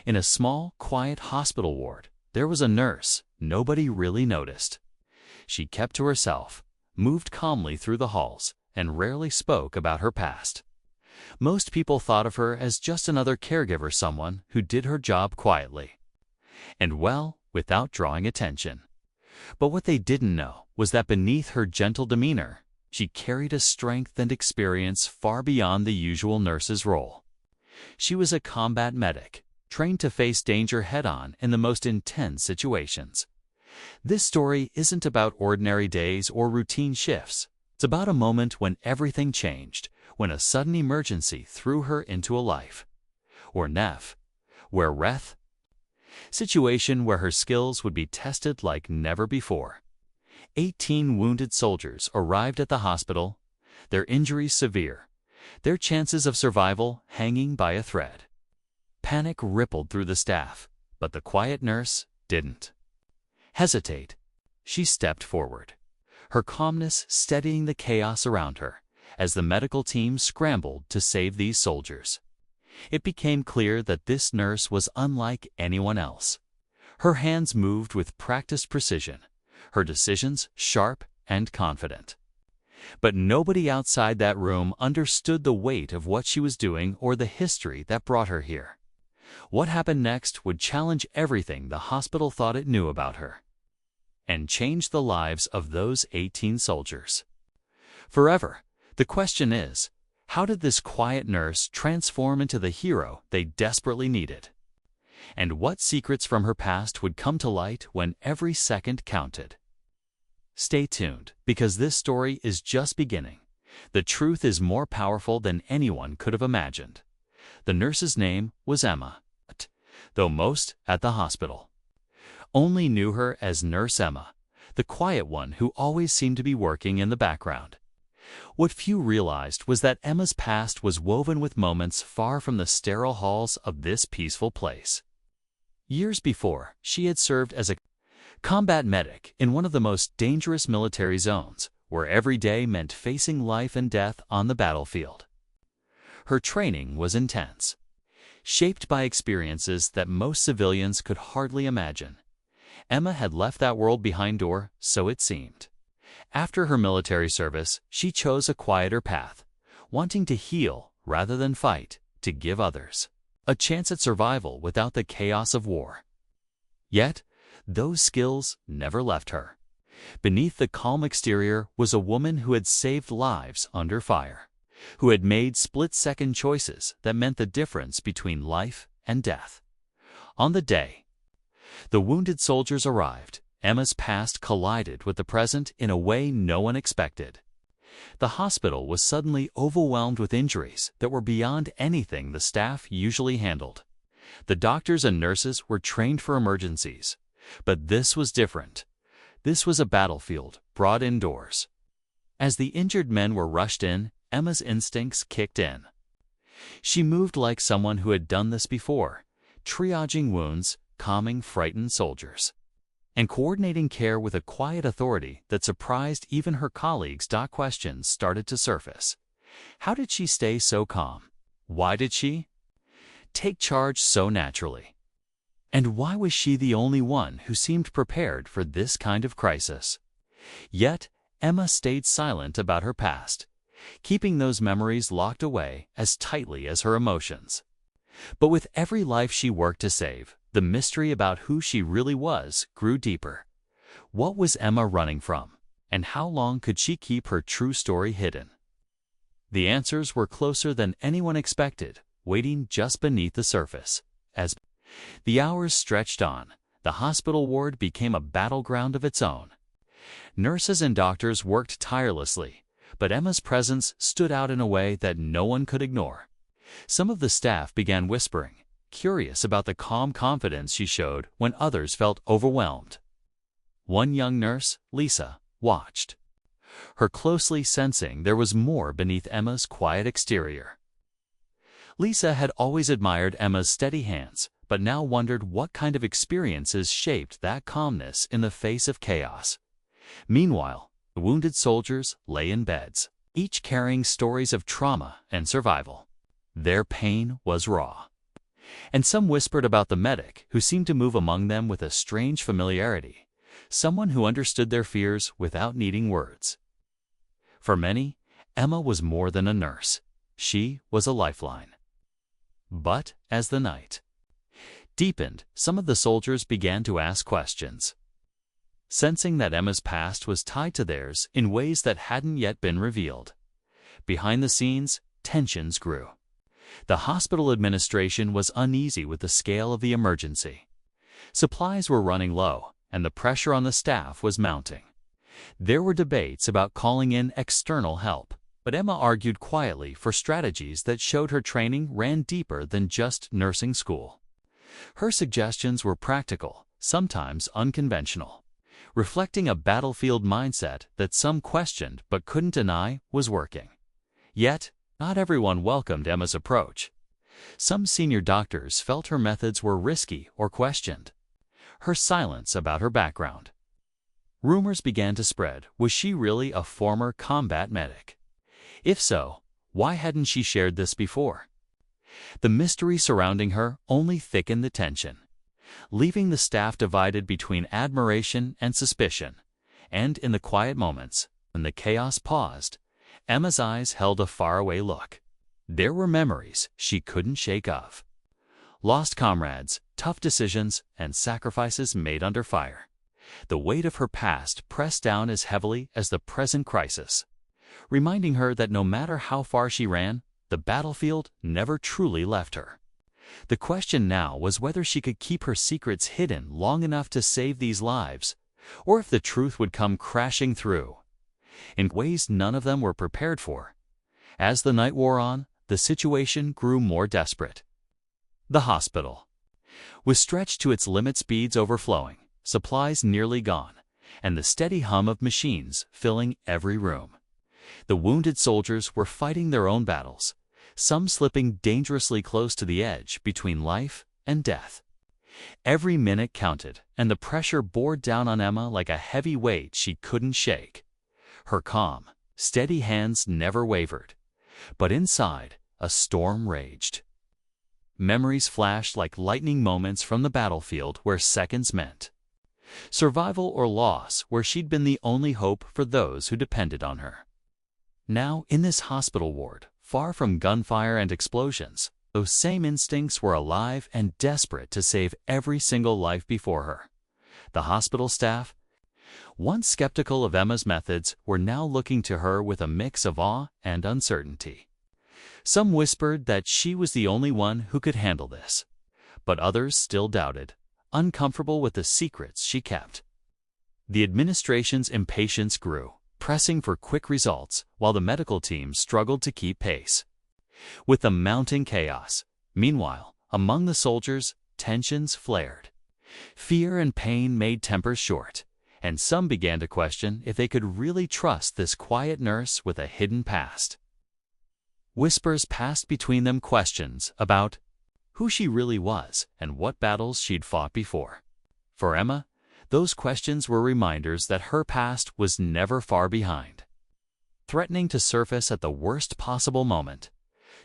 In a small, quiet hospital ward, there was a nurse nobody really noticed. She kept to herself, moved calmly through the halls, and rarely spoke about her past. Most people thought of her as just another caregiver, someone who did her job quietly and well, without drawing attention. But what they didn't know was that beneath her gentle demeanor, she carried a strength and experience far beyond the usual nurse's role. She was a combat medic, trained to face danger head-on in the most intense situations. This story isn't about ordinary days or routine shifts. It's about a moment when everything changed, when a sudden emergency threw her into a life, or Nef, where Reth, situation where her skills would be tested like never before. 18 wounded soldiers arrived at the hospital, their injuries severe, their chances of survival hanging by a thread. Panic rippled through the staff, but the quiet nurse didn't hesitate. She stepped forward, her calmness steadying the chaos around her as the medical team scrambled to save these soldiers. It became clear that this nurse was unlike anyone else. Her hands moved with practiced precision, her decisions sharp and confident. But nobody outside that room understood the weight of what she was doing or the history that brought her here. What happened next would challenge everything the hospital thought it knew about her, and change the lives of those 18 soldiers forever. The question is, how did this quiet nurse transform into the hero they desperately needed? And what secrets from her past would come to light when every second counted? Stay tuned, because this story is just beginning. The truth is more powerful than anyone could have imagined. The nurse's name was Emma, though most at the hospital only knew her as Nurse Emma, the quiet one who always seemed to be working in the background. What few realized was that Emma's past was woven with moments far from the sterile halls of this peaceful place. Years before, she had served as a combat medic in one of the most dangerous military zones, where every day meant facing life and death on the battlefield. Her training was intense, shaped by experiences that most civilians could hardly imagine. Emma had left that world behind her, so it seemed. After her military service, she chose a quieter path, wanting to heal rather than fight, to give others a chance at survival without the chaos of war. Yet, those skills never left her. Beneath the calm exterior was a woman who had saved lives under fire, who had made split-second choices that meant the difference between life and death. On the day the wounded soldiers arrived, Emma's past collided with the present in a way no one expected. The hospital was suddenly overwhelmed with injuries that were beyond anything the staff usually handled. The doctors and nurses were trained for emergencies, but this was different. This was a battlefield brought indoors. As the injured men were rushed in, Emma's instincts kicked in. She moved like someone who had done this before, triaging wounds, calming frightened soldiers, and coordinating care with a quiet authority that surprised even her colleagues. Questions started to surface. How did she stay so calm? Why did she take charge so naturally? And why was she the only one who seemed prepared for this kind of crisis? Yet, Emma stayed silent about her past, keeping those memories locked away as tightly as her emotions. But with every life she worked to save, the mystery about who she really was grew deeper. What was Emma running from? And how long could she keep her true story hidden? The answers were closer than anyone expected, waiting just beneath the surface. As the hours stretched on, the hospital ward became a battleground of its own. Nurses and doctors worked tirelessly, but Emma's presence stood out in a way that no one could ignore. Some of the staff began whispering, curious about the calm confidence she showed when others felt overwhelmed. One young nurse, Lisa, watched her closely, sensing there was more beneath Emma's quiet exterior. Lisa had always admired Emma's steady hands, but now wondered what kind of experiences shaped that calmness in the face of chaos. Meanwhile, the wounded soldiers lay in beds, each carrying stories of trauma and survival. Their pain was raw, And some whispered about the medic, who seemed to move among them with a strange familiarity, someone who understood their fears without needing words. For many, Emma was more than a nurse. She was a lifeline. But as the night deepened, some of the soldiers began to ask questions. Sensing that Emma's past was tied to theirs in ways that hadn't yet been revealed, behind the scenes, tensions grew. The hospital administration was uneasy with the scale of the emergency. Supplies were running low, and the pressure on the staff was mounting. There were debates about calling in external help, but Emma argued quietly for strategies that showed her training ran deeper than just nursing school. Her suggestions were practical, sometimes unconventional, reflecting a battlefield mindset that some questioned but couldn't deny was working. Yet, not everyone welcomed Emma's approach. Some senior doctors felt her methods were risky or questioned her silence about her background. Rumors began to spread. Was she really a former combat medic? If so, why hadn't she shared this before? The mystery surrounding her only thickened the tension, leaving the staff divided between admiration and suspicion. And in the quiet moments, when the chaos paused, Emma's eyes held a faraway look. There were memories she couldn't shake of. Lost comrades, tough decisions, and sacrifices made under fire. The weight of her past pressed down as heavily as the present crisis, reminding her that no matter how far she ran, the battlefield never truly left her. The question now was whether she could keep her secrets hidden long enough to save these lives, or if the truth would come crashing through in ways none of them were prepared for. As the night wore on, the situation grew more desperate. The hospital was stretched to its limit, speeds overflowing, supplies nearly gone, and the steady hum of machines filling every room. The wounded soldiers were fighting their own battles, some slipping dangerously close to the edge between life and death. Every minute counted, and the pressure bore down on Emma like a heavy weight she couldn't shake. Her calm, steady hands never wavered, but inside, a storm raged. Memories flashed like lightning, moments from the battlefield where seconds meant survival or loss, where she'd been the only hope for those who depended on her. Now, in this hospital ward, far from gunfire and explosions, those same instincts were alive and desperate to save every single life before her. The hospital staff, once skeptical of Emma's methods, were now looking to her with a mix of awe and uncertainty. Some whispered that she was the only one who could handle this, but others still doubted, uncomfortable with the secrets she kept. The administration's impatience grew, pressing for quick results while the medical team struggled to keep pace with the mounting chaos. Meanwhile, among the soldiers, tensions flared. Fear and pain made tempers short, and some began to question if they could really trust this quiet nurse with a hidden past. Whispers passed between them, questions about who she really was and what battles she'd fought before. For Emma, those questions were reminders that her past was never far behind, threatening to surface at the worst possible moment.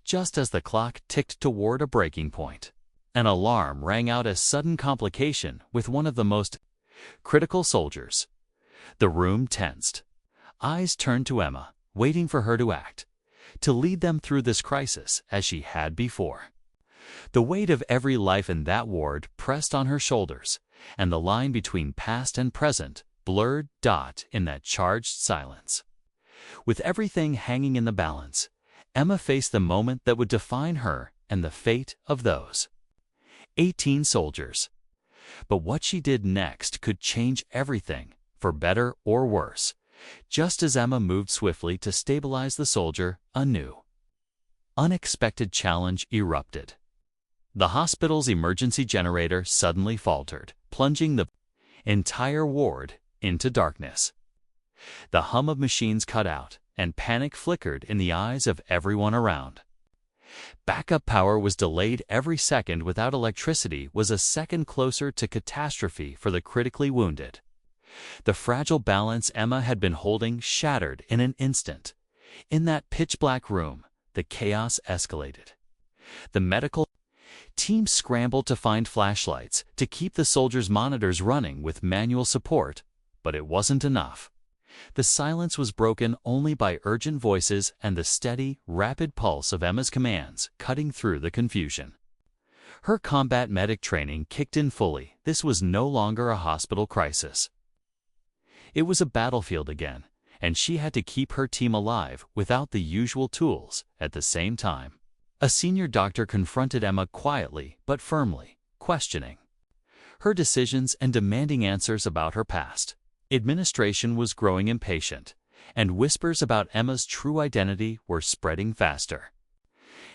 Just as the clock ticked toward a breaking point, an alarm rang out as sudden complication with one of the most critical soldiers. The room tensed. Eyes turned to Emma, waiting for her to act, to lead them through this crisis as she had before. The weight of every life in that ward pressed on her shoulders, and the line between past and present blurred in that charged silence. With everything hanging in the balance, Emma faced the moment that would define her and the fate of those 18 soldiers. But what she did next could change everything, for better or worse. Just as Emma moved swiftly to stabilize the soldier, a new, unexpected challenge erupted. The hospital's emergency generator suddenly faltered, plunging the entire ward into darkness. The hum of machines cut out, and panic flickered in the eyes of everyone around. Backup power was delayed every second. Without electricity was a second closer to catastrophe for the critically wounded. The fragile balance Emma had been holding shattered in an instant. In that pitch-black room, the chaos escalated. The medical Teams scrambled to find flashlights to keep the soldiers' monitors running with manual support, but it wasn't enough. The silence was broken only by urgent voices and the steady, rapid pulse of Emma's commands cutting through the confusion. Her combat medic training kicked in fully. This was no longer a hospital crisis. It was a battlefield again, and she had to keep her team alive without the usual tools at the same time. A senior doctor confronted Emma quietly but firmly, questioning her decisions and demanding answers about her past. Administration was growing impatient, and whispers about Emma's true identity were spreading faster.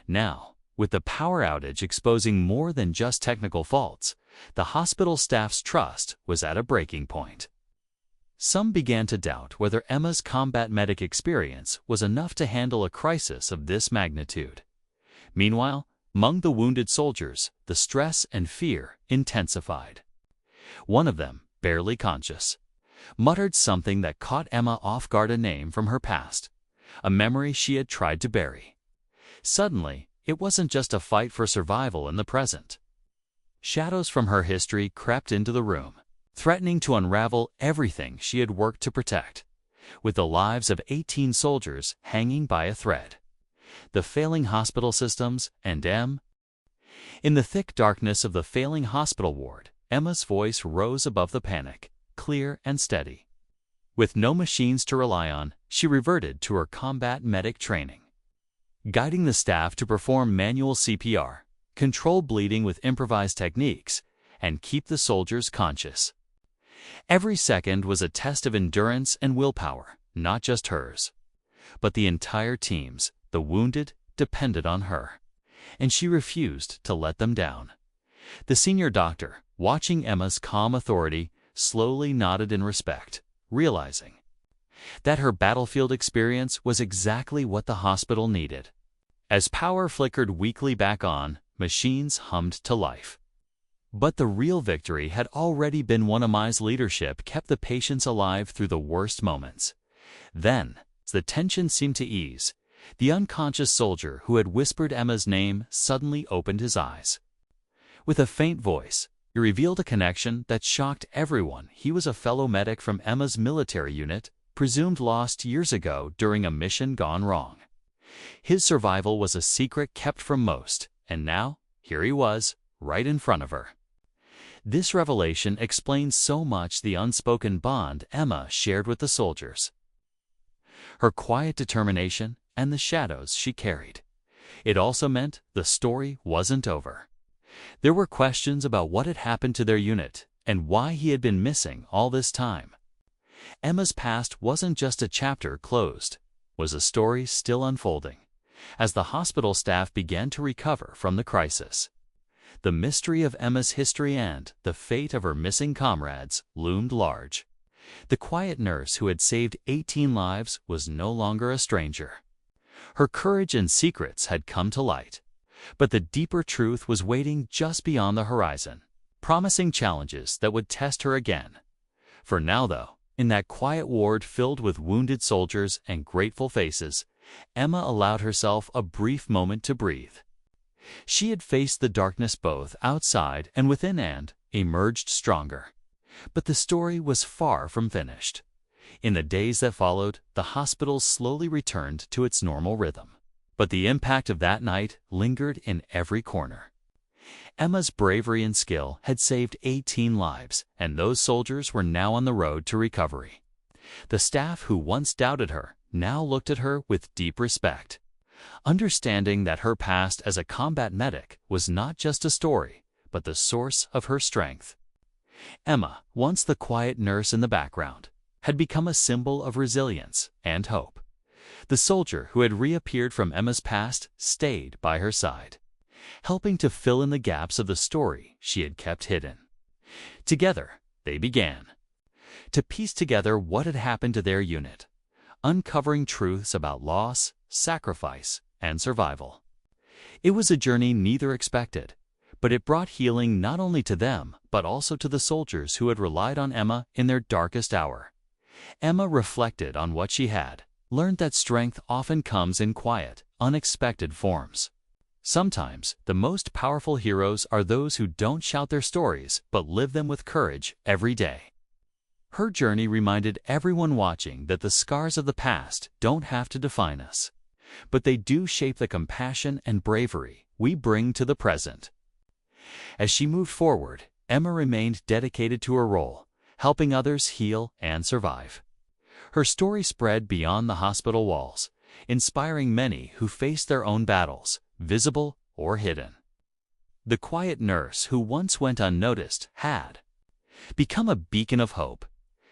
Now, with the power outage exposing more than just technical faults, the hospital staff's trust was at a breaking point. Some began to doubt whether Emma's combat medic experience was enough to handle a crisis of this magnitude. Meanwhile, among the wounded soldiers, the stress and fear intensified. One of them, barely conscious, muttered something that caught Emma off guard, a name from her past, a memory she had tried to bury. Suddenly, it wasn't just a fight for survival in the present. Shadows from her history crept into the room, threatening to unravel everything she had worked to protect, with the lives of 18 soldiers hanging by a thread. The failing hospital systems and In the thick darkness of the failing hospital ward, Emma's voice rose above the panic, clear and steady. With no machines to rely on, she reverted to her combat medic training, guiding the staff to perform manual CPR, control bleeding with improvised techniques, and keep the soldiers conscious. Every second was a test of endurance and willpower, not just hers, but the entire team's. The wounded depended on her, and she refused to let them down. The senior doctor, watching Emma's calm authority, slowly nodded in respect, realizing that her battlefield experience was exactly what the hospital needed. As power flickered weakly back on, machines hummed to life. But the real victory had already been won. Emma's leadership kept the patients alive through the worst moments. Then, as the tension seemed to ease, the unconscious soldier who had whispered Emma's name suddenly opened his eyes. With a faint voice, he revealed a connection that shocked everyone. He was a fellow medic from Emma's military unit, presumed lost years ago during a mission gone wrong. His survival was a secret kept from most, and now, here he was, right in front of her. This revelation explains so much: the unspoken bond Emma shared with the soldiers, her quiet determination, and the shadows she carried. It also meant the story wasn't over. There were questions about what had happened to their unit and why he had been missing all this time. Emma's past wasn't just a chapter closed, it was a story still unfolding. As the hospital staff began to recover from the crisis, the mystery of Emma's history and the fate of her missing comrades loomed large. The quiet nurse who had saved 18 lives was no longer a stranger. Her courage and secrets had come to light, but the deeper truth was waiting just beyond the horizon, promising challenges that would test her again. For now, though, in that quiet ward filled with wounded soldiers and grateful faces, Emma allowed herself a brief moment to breathe. She had faced the darkness both outside and within and emerged stronger. But the story was far from finished. In the days that followed, the hospital slowly returned to its normal rhythm. But the impact of that night lingered in every corner. Emma's bravery and skill had saved 18 lives, and those soldiers were now on the road to recovery. The staff who once doubted her now looked at her with deep respect, understanding that her past as a combat medic was not just a story, but the source of her strength. Emma, once the quiet nurse in the background, had become a symbol of resilience and hope. The soldier who had reappeared from Emma's past stayed by her side, helping to fill in the gaps of the story she had kept hidden. Together, they began to piece together what had happened to their unit, uncovering truths about loss, sacrifice, and survival. It was a journey neither expected, but it brought healing not only to them, but also to the soldiers who had relied on Emma in their darkest hour. Emma reflected on what she had learned, that strength often comes in quiet, unexpected forms. Sometimes, the most powerful heroes are those who don't shout their stories but live them with courage every day. Her journey reminded everyone watching that the scars of the past don't have to define us, but they do shape the compassion and bravery we bring to the present. As she moved forward, Emma remained dedicated to her role, helping others heal and survive. Her story spread beyond the hospital walls, inspiring many who faced their own battles, visible or hidden. The quiet nurse who once went unnoticed had become a beacon of hope,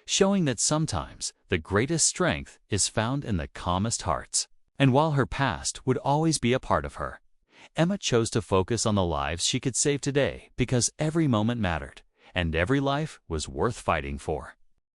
showing that sometimes the greatest strength is found in the calmest hearts. And while her past would always be a part of her, Emma chose to focus on the lives she could save today because every moment mattered, and every life was worth fighting for.